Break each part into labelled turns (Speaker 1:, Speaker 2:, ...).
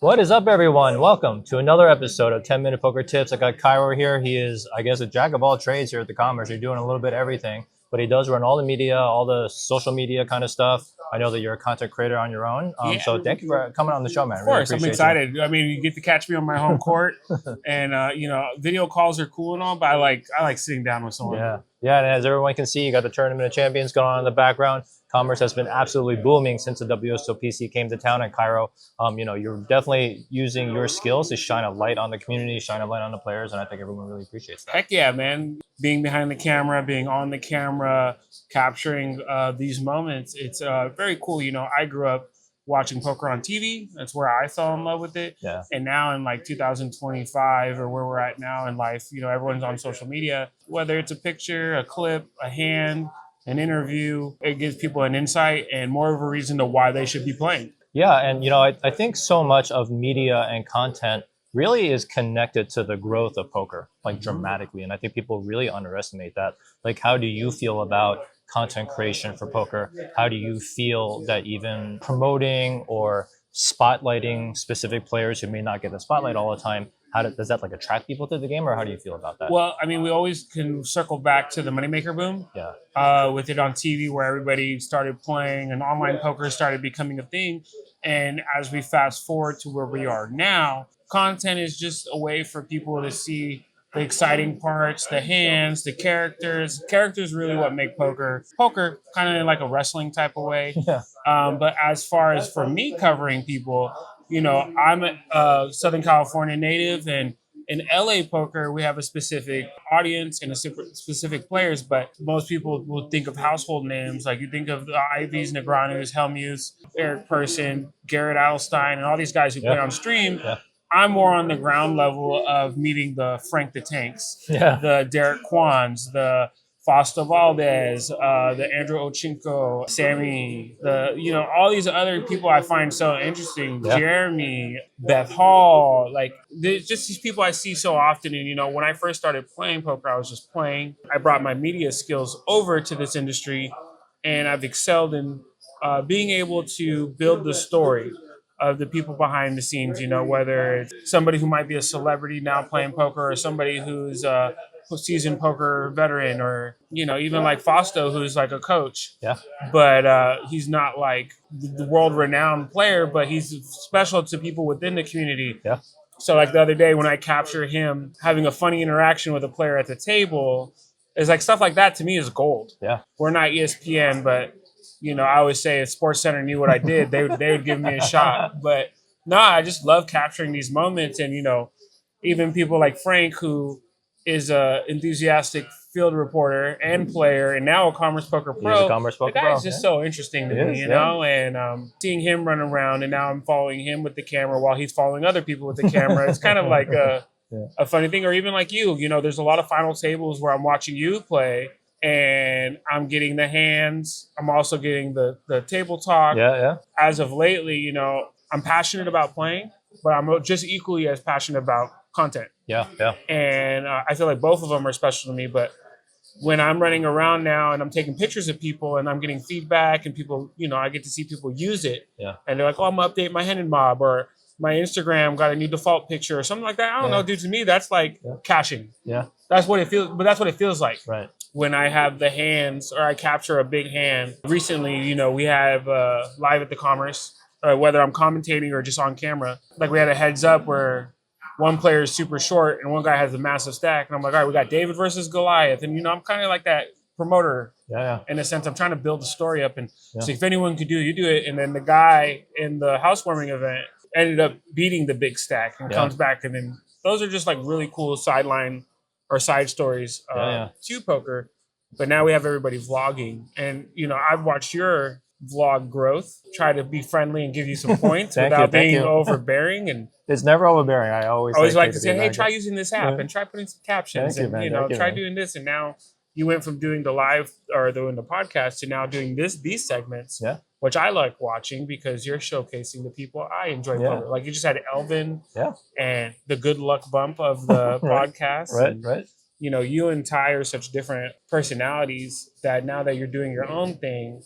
Speaker 1: What is up, everyone? Welcome to another episode of 10 Minute Poker Tips. I got Kiero here. He is, I guess, a jack of all trades here at the Commerce. He's doing a little bit of everything, but he does run all the media, all the social media kind of stuff. I know that you're a content creator on your own. So thank you for coming on the show, man.
Speaker 2: Of course,
Speaker 1: really
Speaker 2: I'm excited. I mean, you get to catch me on my home court, and video calls are cool and all, but I like sitting down with someone.
Speaker 1: Yeah, and as everyone can see, you got the Tournament of Champions going on in the background. Commerce has been absolutely booming since the WSOPC came to town. And Cairo, you're definitely using your skills to shine a light on the community, shine a light on the players, and I think everyone really appreciates that.
Speaker 2: Heck yeah, man! Being behind the camera, being on the camera, capturing these moments, it's very cool. You know, I grew up watching poker on TV. That's where I fell in love with it.
Speaker 1: Yeah.
Speaker 2: And now in like 2025 or where we're at now in life, everyone's on social media, whether it's a picture, a clip, a hand, an interview, it gives people an insight and more of a reason to why they should be playing.
Speaker 1: Yeah. And, I think so much of media and content really is connected to the growth of poker, like dramatically. And I think people really underestimate that. Like, how do you feel about content creation for poker? How do you feel that even promoting or spotlighting specific players who may not get the spotlight all the time, does that attract people to the game, or how do you feel about that?
Speaker 2: Well, I mean, we always can circle back to the moneymaker boom.
Speaker 1: Yeah.
Speaker 2: With it on TV, where everybody started playing and online poker started becoming a thing. And as we fast forward to where we are now, content is just a way for people to see the exciting parts, the hands, the characters. Characters really what make poker kind of in like a wrestling type of way.
Speaker 1: Yeah.
Speaker 2: But as far as for me covering people, I'm a Southern California native, and in LA poker, we have a specific audience and a specific players, but most people will think of household names. Like you think of the Ivies, Negranus, Helmuth, Eric Person, Garrett Alstein, and all these guys who play on stream.
Speaker 1: Yeah.
Speaker 2: I'm more on the ground level of meeting the Frank the Tanks, the Derek Kwans, the Fausto Valdez, the Andrew Ochinko, Sammy, all these other people I find so interesting.
Speaker 1: Yeah.
Speaker 2: Jeremy, Beth Hall, there's just these people I see so often. And, when I first started playing poker, I was just playing. I brought my media skills over to this industry, and I've excelled in being able to build the story of the people behind the scenes, whether it's somebody who might be a celebrity now playing poker or somebody who's a seasoned poker veteran, or, even like Fausto, who's like a coach.
Speaker 1: Yeah.
Speaker 2: But he's not like the world-renowned player, but he's special to people within the community.
Speaker 1: Yeah.
Speaker 2: So like the other day when I capture him having a funny interaction with a player at the table, it's like stuff like that to me is gold.
Speaker 1: Yeah.
Speaker 2: We're not ESPN, but I always say if SportsCenter knew what I did, they would give me a shot. But no, I just love capturing these moments. And, even people like Frank, who is a enthusiastic field reporter and player, and now a Commerce Poker Pro.
Speaker 1: He's a Commerce Poker
Speaker 2: the
Speaker 1: Pro.
Speaker 2: guy's just so interesting to me, and seeing him run around, and now I'm following him with the camera while he's following other people with the camera. It's kind of like a funny thing. Or even like you, there's a lot of final tables where I'm watching you play, and I'm getting the hands. I'm also getting the table talk.
Speaker 1: Yeah.
Speaker 2: As of lately, I'm passionate about playing, but I'm just equally as passionate about content.
Speaker 1: Yeah.
Speaker 2: And I feel like both of them are special to me. But when I'm running around now and I'm taking pictures of people and I'm getting feedback and people, I get to see people use it.
Speaker 1: Yeah.
Speaker 2: And they're like, oh, I'm going to update my Hendon Mob, or my Instagram got a new default picture or something like that. I don't know, dude. To me, that's like cashing.
Speaker 1: Yeah.
Speaker 2: That's what it feels. But that's what it feels like.
Speaker 1: Right.
Speaker 2: When I have the hands, or I capture a big hand. Recently, we have live at the Commerce, whether I'm commentating or just on camera. Like we had a heads up where one player is super short and one guy has a massive stack. And I'm like, all right, we got David versus Goliath. And, I'm kind of like that promoter in a sense. I'm trying to build the story up. And so if anyone could do it, you do it. And then the guy in the housewarming event ended up beating the big stack and comes back. And then those are just like really cool sideline or side stories to poker. But now we have everybody vlogging. And, I've watched your vlog growth, try to be friendly and give you some points without being overbearing. And
Speaker 1: it's never overbearing. I always
Speaker 2: like to say, hey, try using this app and try putting some captions and, try doing this. And now you went from doing the live or doing the podcast to now doing these segments, which I like watching because you're showcasing the people I enjoy. Poker. Like you just had Elvin and the good luck bump of the podcast.
Speaker 1: Right.
Speaker 2: You and Ty are such different personalities that now that you're doing your own thing,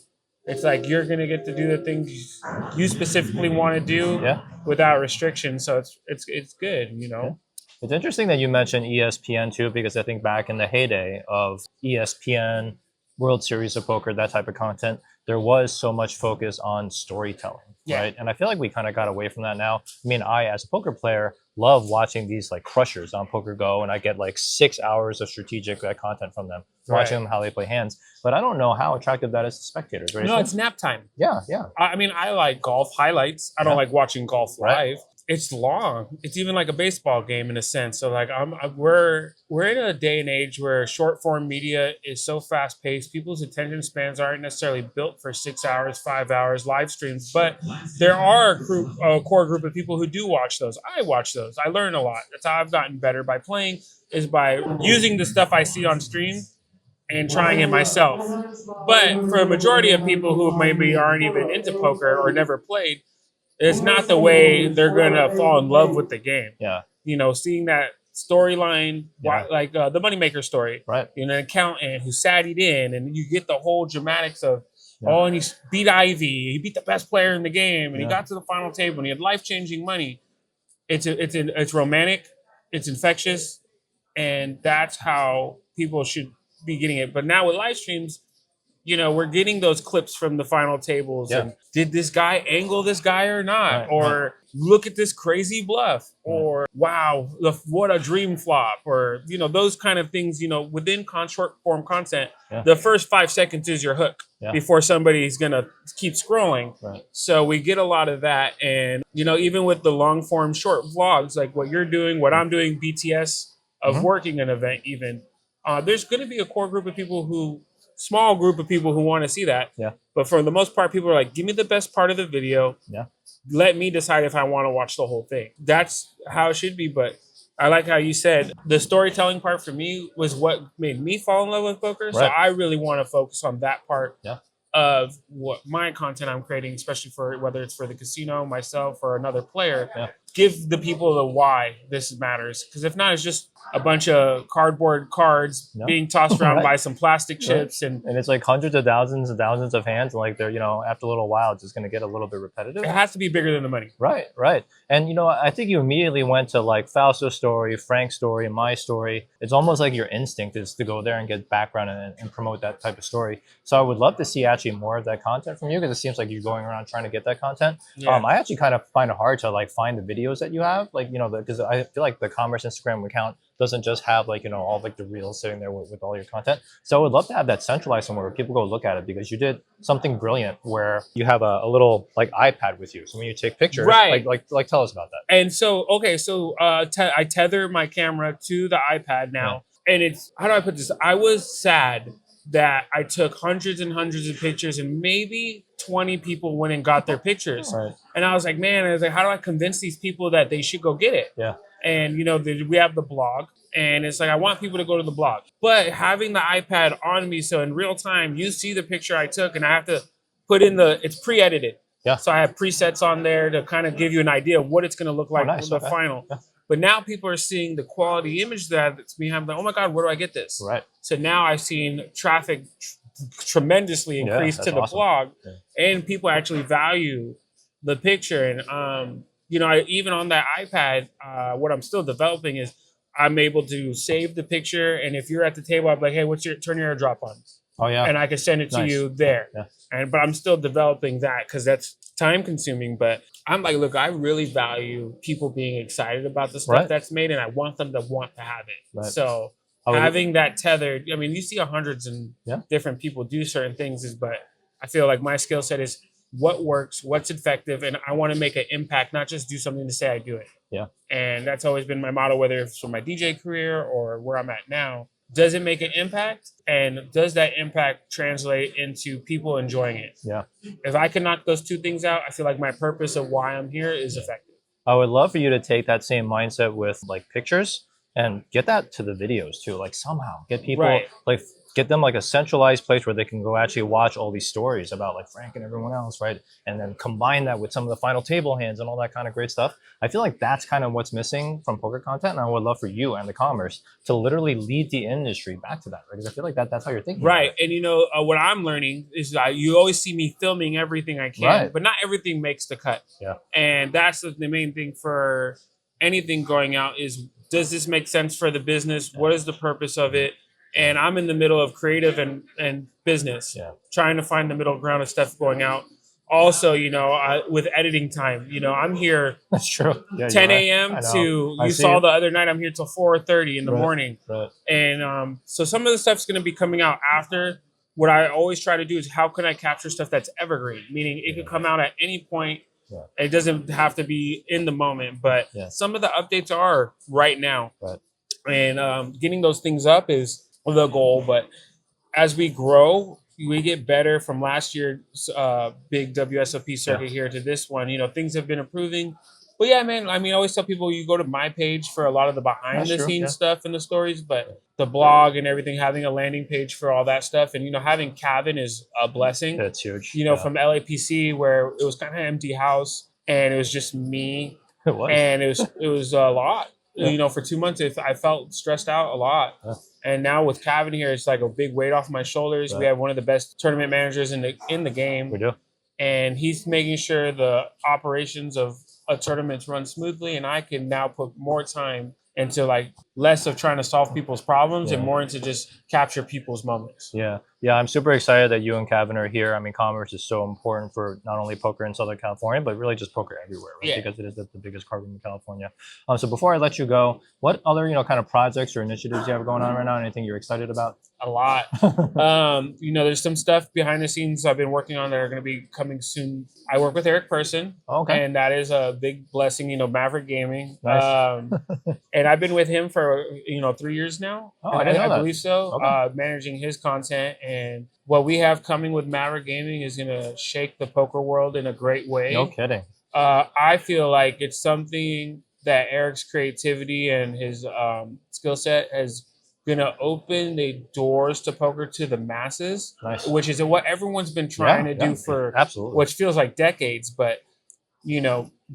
Speaker 2: It's like you're gonna get to do the things you specifically want to do
Speaker 1: Yeah.
Speaker 2: without restriction. So it's good, you
Speaker 1: Yeah.
Speaker 2: know.
Speaker 1: It's interesting that you mentioned ESPN too, because I think back in the heyday of ESPN, World Series of Poker, that type of content, there was so much focus on storytelling,
Speaker 2: Yeah.
Speaker 1: right? And I feel like we kind of got away from that now. I mean, I, as a poker player, love watching these like crushers on Poker Go, and I get like 6 hours of strategic content from them, watching
Speaker 2: Right.
Speaker 1: them how they play hands. But I don't know how attractive that is to spectators, right?
Speaker 2: No, it's nap time.
Speaker 1: Yeah, yeah.
Speaker 2: I mean, I like golf highlights. I don't
Speaker 1: Yeah.
Speaker 2: like watching golf
Speaker 1: Right.
Speaker 2: live. It's long. It's even like a baseball game in a sense. So like we're in a day and age where short form media is so fast paced. People's attention spans aren't necessarily built for 6 hours, 5 hours live streams, but there are a core group of people who do watch those. I watch those. I learn a lot. That's how I've gotten better by playing, is by using the stuff I see on stream and trying it myself. But for a majority of people who maybe aren't even into poker or never played, it's not the way they're gonna fall in love with the game.
Speaker 1: Yeah.
Speaker 2: You know, seeing that storyline,
Speaker 1: Yeah.
Speaker 2: like the Moneymaker story,
Speaker 1: Right.
Speaker 2: you know, an accountant who sat it in, and you get the whole dramatics of,
Speaker 1: Yeah.
Speaker 2: oh, and he beat Ivy, he beat the best player in the game, and he
Speaker 1: Yeah.
Speaker 2: got to the final table, and he had life changing money. It's romantic, it's infectious, and that's how people should be getting it. But now with live streams, you know, we're getting those clips from the final tables.
Speaker 1: Yeah.
Speaker 2: And did this guy angle this guy or not?
Speaker 1: Right,
Speaker 2: Or look at this crazy bluff. Or wow, what a dream flop. Or, you know, those kind of things, you know, within short form content,
Speaker 1: Yeah.
Speaker 2: the first 5 seconds is your hook
Speaker 1: Yeah.
Speaker 2: before somebody's going to keep scrolling.
Speaker 1: Right.
Speaker 2: So we get a lot of that. And, you know, even with the long form short vlogs, like what you're doing, what I'm doing, BTS of
Speaker 1: Mhm.
Speaker 2: working an event even, there's going to be a core group of people small group of people who want to see that.
Speaker 1: Yeah.
Speaker 2: But for the most part, people are like, give me the best part of the video.
Speaker 1: Yeah.
Speaker 2: Let me decide if I want to watch the whole thing. That's how it should be. But I like how you said the storytelling part for me was what made me fall in love with poker. So
Speaker 1: Right.
Speaker 2: I really want to focus on that part
Speaker 1: Yeah.
Speaker 2: of what my content I'm creating, especially for whether it's for the casino, myself, or another player.
Speaker 1: Yeah.
Speaker 2: Give the people the why this matters. Because if not, it's just a bunch of cardboard cards
Speaker 1: No.
Speaker 2: being tossed around
Speaker 1: Right.
Speaker 2: by some plastic chips. And
Speaker 1: And it's like hundreds of thousands and thousands of hands, and like they're, you know, after a little while, it's just going to get a little bit repetitive.
Speaker 2: it has to be bigger than the money.
Speaker 1: Right, right. And you know, I think you immediately went to like Fausto's story, Frank's story, my story. It's almost like your instinct is to go there and get background and promote that type of story. So I would love to see actually more of that content from you, because it seems like you're going around trying to get that content.
Speaker 2: Yeah.
Speaker 1: I actually kind of find it hard to like find the videos that you have, like, you know, because I feel like the Commerce Instagram account doesn't just have like, you know, all like the reels sitting there with all your content. So I would love to have that centralized somewhere where people go look at it, because you did something brilliant where you have a little like iPad with you. So when you take pictures,
Speaker 2: Right.
Speaker 1: like tell us about that.
Speaker 2: And so, okay, so I tether my camera to the iPad now. And it's, how do I put this? I was sad that I took hundreds and hundreds of pictures and maybe 20 people went and got their pictures.
Speaker 1: Right.
Speaker 2: And I was like, man, how do I convince these people that they should go get it?
Speaker 1: Yeah.
Speaker 2: And, you know, we have the blog. And it's like, I want people to go to the blog. But having the iPad on me, so in real time, you see the picture I took, and I have to put in it's pre-edited.
Speaker 1: Yeah.
Speaker 2: So I have presets on there to kind of give you an idea of what it's going to look like
Speaker 1: nice.
Speaker 2: for the
Speaker 1: Okay.
Speaker 2: final.
Speaker 1: Yeah.
Speaker 2: But now people are seeing the quality image that's behind. Like, oh my God, where do I get this?
Speaker 1: Right.
Speaker 2: So now I've seen traffic tremendously
Speaker 1: Yeah,
Speaker 2: increase
Speaker 1: that's
Speaker 2: to the
Speaker 1: awesome.
Speaker 2: blog,
Speaker 1: Yeah.
Speaker 2: and people actually value the picture. And you know, even on that iPad, what I'm still developing is I'm able to save the picture, and if you're at the table, I'm like, hey, turn your AirDrop on,
Speaker 1: Oh yeah.
Speaker 2: and I can send it to
Speaker 1: Nice.
Speaker 2: you there.
Speaker 1: Yeah.
Speaker 2: But I'm still developing that because that's time consuming. But I'm like, look, I really value people being excited about the stuff
Speaker 1: Right.
Speaker 2: that's made, and I want them to want to have it.
Speaker 1: Right.
Speaker 2: So
Speaker 1: I would-
Speaker 2: having that tethered, I mean, you see hundreds and
Speaker 1: Yeah.
Speaker 2: different people do certain things, but I feel like my skill set is what works, what's effective, and I want to make an impact, not just do something to say I do it.
Speaker 1: Yeah.
Speaker 2: And that's always been my motto, whether it's for my DJ career or where I'm at now. Does it make an impact? And does that impact translate into people enjoying it?
Speaker 1: Yeah.
Speaker 2: If I can knock those two things out, I feel like my purpose of why I'm here is effective.
Speaker 1: I would love for you to take that same mindset with like pictures and get that to the videos too. Like somehow get people
Speaker 2: Right.
Speaker 1: like get them like a centralized place where they can go actually watch all these stories about like Frank and everyone else, right? And then combine that with some of the final table hands and all that kind of great stuff. I feel like that's kind of what's missing from poker content, and I would love for you and the commerce to literally lead the industry back to that, right? Because I feel like that's how you're thinking,
Speaker 2: right? And what I'm learning is you always see me filming everything I can,
Speaker 1: right,
Speaker 2: but not everything makes the cut.
Speaker 1: Yeah,
Speaker 2: and that's the main thing for anything going out is, does this make sense for the business? What is the purpose of it? And I'm in the middle of creative and business, trying to find the middle ground of stuff going out. Also, with editing time, I'm here.
Speaker 1: That's true. Yeah,
Speaker 2: 10 a.m. to you saw the other night. I'm here till 4:30 in the morning, and so some of the stuff's going to be coming out after. What I always try to do is how can I capture stuff that's evergreen, meaning it could come out at any point.
Speaker 1: Yeah.
Speaker 2: It doesn't have to be in the moment, but some of the updates are right now, and getting those things up is the goal. But as we grow, we get better from last year's big WSOP circuit here to this one. Things have been improving. But yeah, man, I mean, I always tell people you go to my page for a lot of the behind the scenes stuff and the stories, but the blog and everything, having a landing page for all that stuff. And, having Kevin is a blessing.
Speaker 1: That's huge.
Speaker 2: From LAPC, where it was kind of an empty house and it was just me.
Speaker 1: It was.
Speaker 2: And it was a lot. For 2 months, I felt stressed out a lot. And now with Kevin here, it's like a big weight off my shoulders. We have one of the best tournament managers in the game.
Speaker 1: We do.
Speaker 2: And he's making sure the operations of a tournament run smoothly, and I can now put more time into like less of trying to solve people's problems and more into just capture people's moments.
Speaker 1: Yeah. I'm super excited that you and Kevin are here. I mean, commerce is so important for not only poker in Southern California, but really just poker everywhere, right? Because it is the biggest card room in California. So before I let you go, what other, kind of projects or initiatives you have going on right now? Anything you're excited about?
Speaker 2: A lot. There's some stuff behind the scenes I've been working on that are going to be coming soon. I work with Eric Person.
Speaker 1: Okay.
Speaker 2: And that is a big blessing, Maverick Gaming.
Speaker 1: Nice.
Speaker 2: And I've been with him for, 3 years now.
Speaker 1: Oh, I didn't know that.
Speaker 2: Believe so.
Speaker 1: Okay.
Speaker 2: Managing his content. And what we have coming with Maverick Gaming is going to shake the poker world in a great way.
Speaker 1: No kidding.
Speaker 2: I feel like it's something that Eric's creativity and his skill set has going to open the doors to poker to the masses, which is what everyone's been trying to do for which feels like decades. But,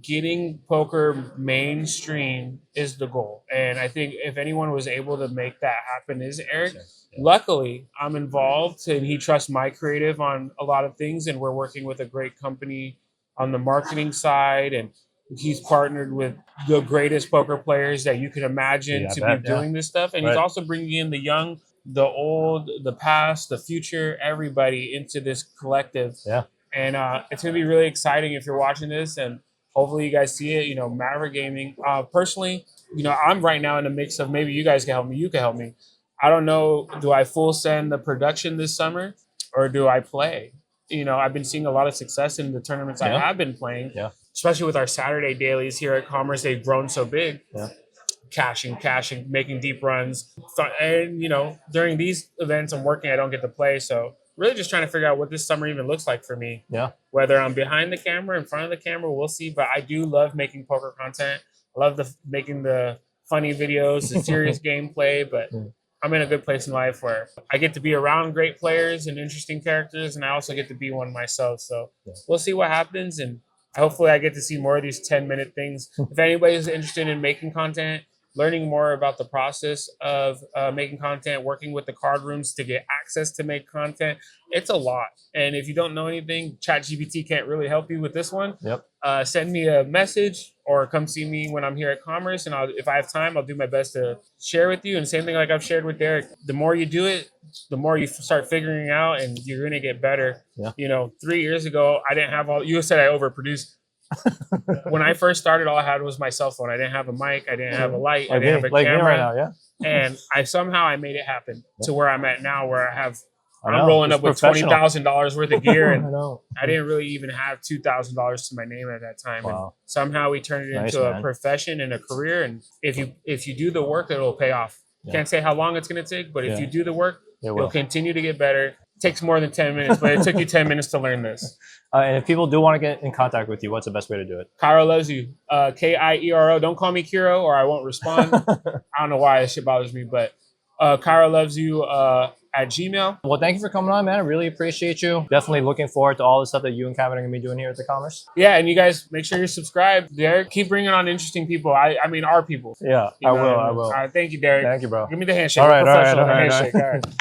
Speaker 2: getting poker mainstream is the goal. And I think if anyone was able to make that happen is Eric. Luckily, I'm involved and he trusts my creative on a lot of things. And we're working with a great company on the marketing side. And he's partnered with the greatest poker players that you can imagine be doing this stuff. And he's also bringing in the young, the old, the past, the future, everybody into this collective.
Speaker 1: Yeah.
Speaker 2: And it's going to be really exciting if you're watching this, and hopefully you guys see it. Maverick Gaming. Personally, I'm right now in the mix of maybe you guys can help me. You can help me. I don't know. Do I full send the production this summer or do I play? I've been seeing a lot of success in the tournaments I have been playing. Yeah. Especially with our Saturday dailies here at Commerce, they've grown so big. Yeah. Cashing, making deep runs. And, during these events I'm working, I don't get to play. So really just trying to figure out what this summer even looks like for me. Yeah. Whether I'm behind the camera, in front of the camera, we'll see. But I do love making poker content. I love making the funny videos, the serious gameplay. But I'm in a good place in life where I get to be around great players and interesting characters. And I also get to be one myself. So we'll see what happens. And hopefully I get to see more of these 10-minute things. If anybody's interested in making content, learning more about the process of making content, working with the card rooms to get access to make content, it's a lot. And if you don't know anything, ChatGPT can't really help you with this one. Yep. Send me a message or come see me when I'm here at Commerce. And if I have time, I'll do my best to share with you. And same thing like I've shared with Derek, the more you do it, the more you start figuring out and you're going to get better. Yeah. 3 years ago, I didn't have you said I overproduced. When I first started, all I had was my cell phone. I didn't have a mic. I didn't have a light. I didn't have a camera. Right now, and I made it happen to where I'm at now, where I'm rolling up with $20,000 worth of gear, and I didn't really even have $2,000 to my name at that time. Wow. And somehow we turned it into a profession and a career. And if you do the work, it'll pay off. Can't say how long it's going to take, but if you do the work, it'll continue to get better. It takes more than 10 minutes, but it took you 10 minutes to learn this.
Speaker 1: And if people do want to get in contact with you, what's the best way to do it?
Speaker 2: Kiero loves you. Kiero. Don't call me Kiero or I won't respond. I don't know why this shit bothers me, but Kiero loves you at Gmail.
Speaker 1: Well, thank you for coming on, man. I really appreciate you. Definitely looking forward to all the stuff that you and Kevin are going to be doing here at the Commerce.
Speaker 2: Yeah, and you guys make sure you're subscribed. Derek, keep bringing on interesting people. I mean, our people.
Speaker 1: Yeah,
Speaker 2: You
Speaker 1: I
Speaker 2: know
Speaker 1: will.
Speaker 2: what
Speaker 1: I
Speaker 2: mean?
Speaker 1: will.
Speaker 2: All right, thank you, Derek.
Speaker 1: Thank you, bro.
Speaker 2: Give me the handshake.
Speaker 1: All right,
Speaker 2: We're
Speaker 1: all right,
Speaker 2: professional.
Speaker 1: all right,
Speaker 2: Handshake.
Speaker 1: all
Speaker 2: All
Speaker 1: right.
Speaker 2: right.